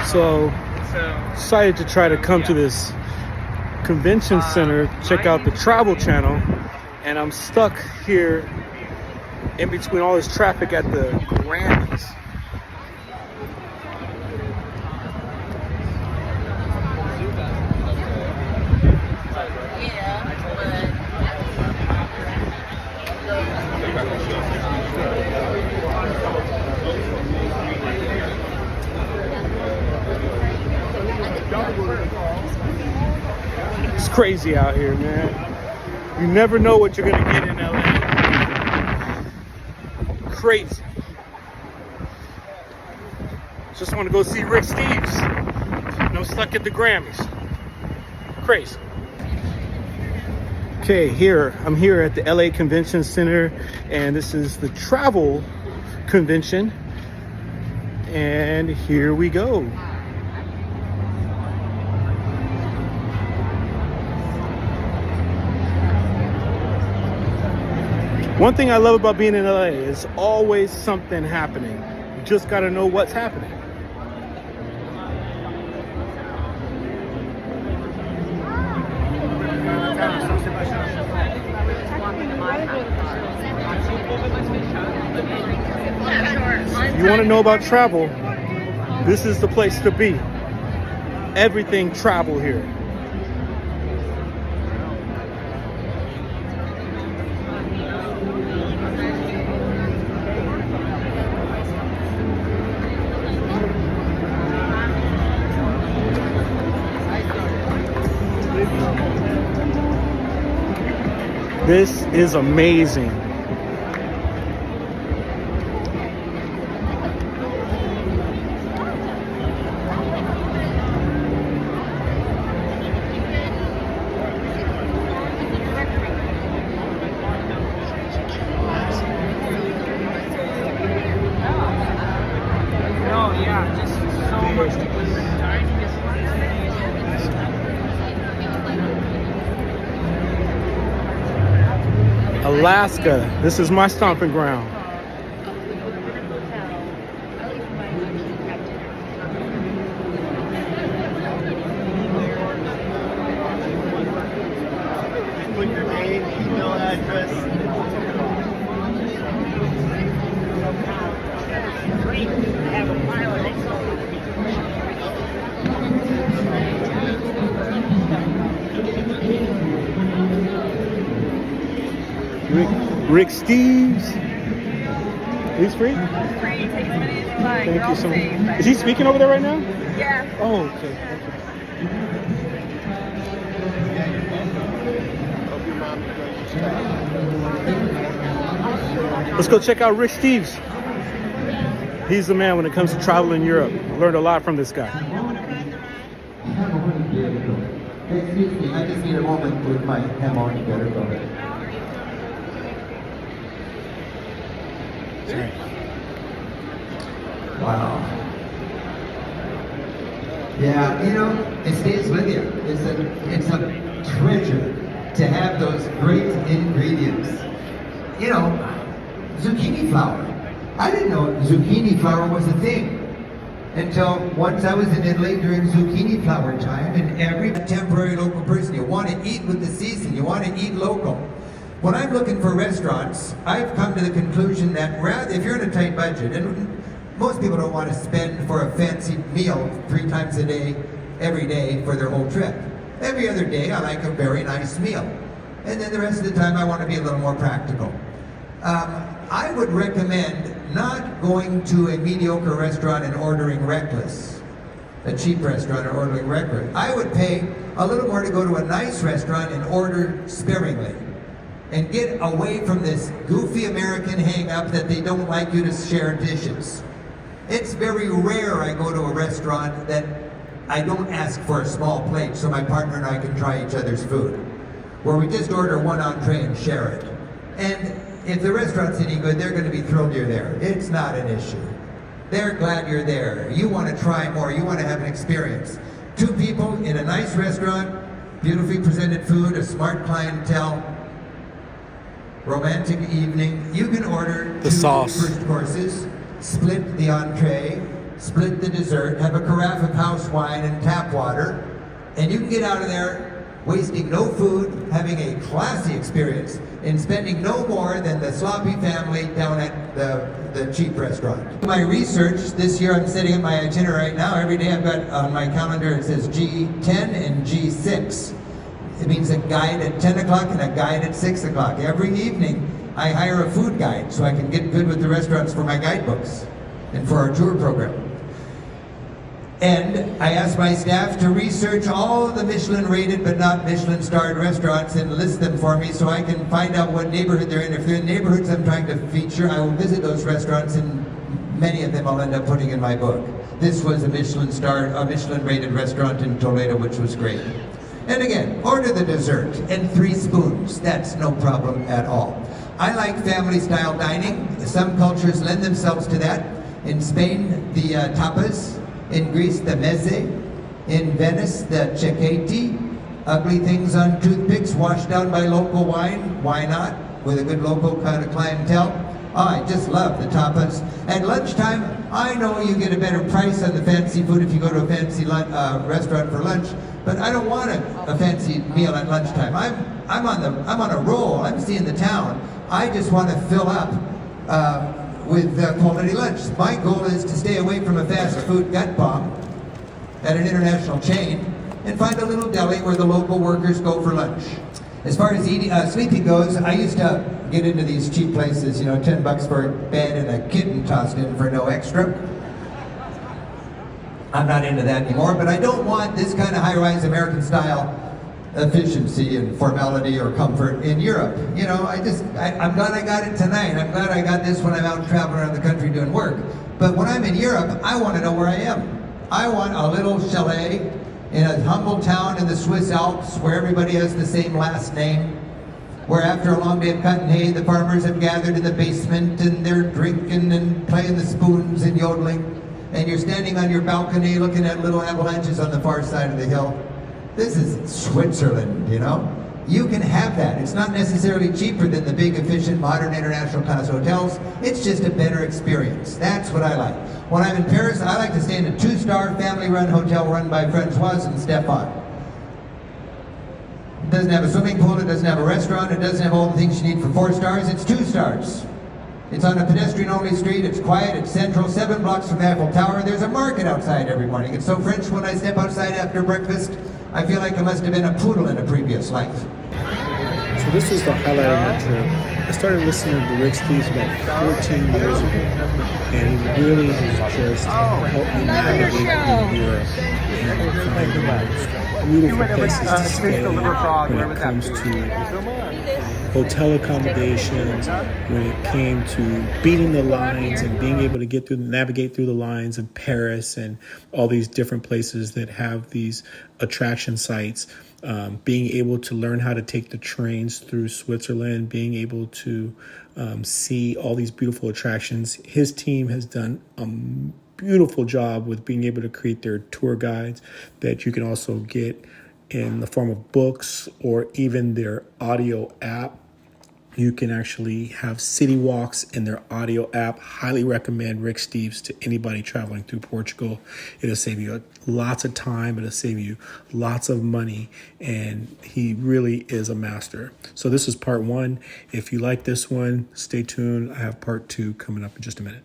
So decided to try to come to this convention center, check out the Travel Channel, and I'm stuck here in between all this traffic at the Grammys. It's crazy out here, man. You never know what you're gonna get in LA. Crazy. Just want to go see Rick Steves. And I'm stuck at the Grammys. Crazy. Okay, I'm here at the LA Convention Center, and this is the Travel Convention. And here we go. One thing I love about being in LA is always something happening. You just gotta know what's happening. You wanna know about travel, this is the place to be. Everything travel here. This is amazing. Alaska, this is my stomping ground. Put your name, email address. Rick Steves. He's free? Free, take as many as you like. Thank You're you so safe. much. Is he speaking over there right now? Yeah. Oh, okay. Let's go check out Rick Steves. He's the man when it comes to travel in Europe. Learned a lot from this guy. Excuse me, I just need a moment with my harmonic better go. Wow. Yeah, you know, it stays with you. It's a treasure to have those great ingredients. You know, zucchini flour. I didn't know zucchini flour was a thing until once I was in Italy during zucchini flour time, and every temporary local person, you want to eat with the season, you want to eat local. When I'm looking for restaurants, I've come to the conclusion that rather, if you're in a tight budget, and most people don't want to spend for a fancy meal 3 times a day, every day for their whole trip. Every other day, I like a very nice meal. And then the rest of the time, I want to be a little more practical. I would recommend not going to a mediocre restaurant and ordering reckless, a cheap restaurant and ordering reckless. I would pay a little more to go to a nice restaurant and order sparingly. And get away from this goofy American hang-up that they don't like you to share dishes. It's very rare I go to a restaurant that I don't ask for a small plate so my partner and I can try each other's food. Where we just order one entree and share it. And if the restaurant's any good, they're going to be thrilled you're there. It's not an issue. They're glad you're there. You want to try more. You want to have an experience. 2 people in a nice restaurant, beautifully presented food, a smart clientele, romantic evening. You can order The 2 sauce. first courses, split the entree, split the dessert, have a carafe of house wine and tap water, and you can get out of there wasting no food, having a classy experience, and spending no more than the sloppy family down at the cheap restaurant. My research, this year I'm setting up my itinerary right now. Every day I've got on my calendar, it says G10 and G6. It means a guide at 10 o'clock and a guide at 6 o'clock. Every evening I hire a food guide so I can get good with the restaurants for my guidebooks and for our tour program. And I asked my staff to research all of the Michelin-rated but not Michelin-starred restaurants and list them for me so I can find out what neighborhood they're in. If they're in neighborhoods I'm trying to feature, I will visit those restaurants, and many of them I'll end up putting in my book. This was a Michelin-rated restaurant in Toledo, which was great. And again, order the dessert and 3 spoons. That's no problem at all. I like family-style dining. Some cultures lend themselves to that. In Spain, the tapas. In Greece, the meze. In Venice, the cecchetti. Ugly things on toothpicks washed down by local wine. Why not? With a good local kind of clientele. Oh, I just love the tapas. At lunchtime, I know you get a better price on the fancy food if you go to a fancy restaurant for lunch, but I don't want a fancy meal at lunchtime. I'm on a roll. I'm seeing the town. I just want to fill up with quality lunch. My goal is to stay away from a fast food gut bomb at an international chain and find a little deli where the local workers go for lunch. As far as sleeping goes, I used to get into these cheap places, you know, $10 for a bed and a kitten tossed in for no extra. I'm not into that anymore, but I don't want this kind of high-rise American style efficiency and formality or comfort in Europe. You know, I'm glad I got it tonight. I'm glad I got this when I'm out traveling around the country doing work. But when I'm in Europe, I want to know where I am. I want a little chalet in a humble town in the Swiss Alps where everybody has the same last name, where after a long day of cutting hay, the farmers have gathered in the basement and they're drinking and playing the spoons and yodeling, and you're standing on your balcony looking at little avalanches on the far side of the hill. This is Switzerland, you know? You can have that. It's not necessarily cheaper than the big, efficient, modern, international class hotels. It's just a better experience. That's what I like. When I'm in Paris, I like to stay in a 2-star family-run hotel run by Francoise and Stefan. It doesn't have a swimming pool, it doesn't have a restaurant, it doesn't have all the things you need for 4 stars. It's 2 stars. It's on a pedestrian-only street, it's quiet, it's central, 7 blocks from the Eiffel Tower. There's a market outside every morning. It's so French when I step outside after breakfast, I feel like I must have been a poodle in a previous life. So this was the highlight of my trip. I started listening to Rick Steves about 14 years ago, and he really has just helped me navigate through Europe and find beautiful places to stay when it comes to hotel accommodations, when it came to beating the lines and being able to navigate through the lines in Paris and all these different places that have these attraction sites. Being able to learn how to take the trains through Switzerland, being able to see all these beautiful attractions. His team has done a beautiful job with being able to create their tour guides that you can also get in the form of books or even their audio app. You can actually have city walks in their audio app. Highly recommend Rick Steves to anybody traveling through Portugal. It'll save you lots of time. It'll save you lots of money. And he really is a master. So this is part 1. If you like this one, stay tuned. I have part 2 coming up in just a minute.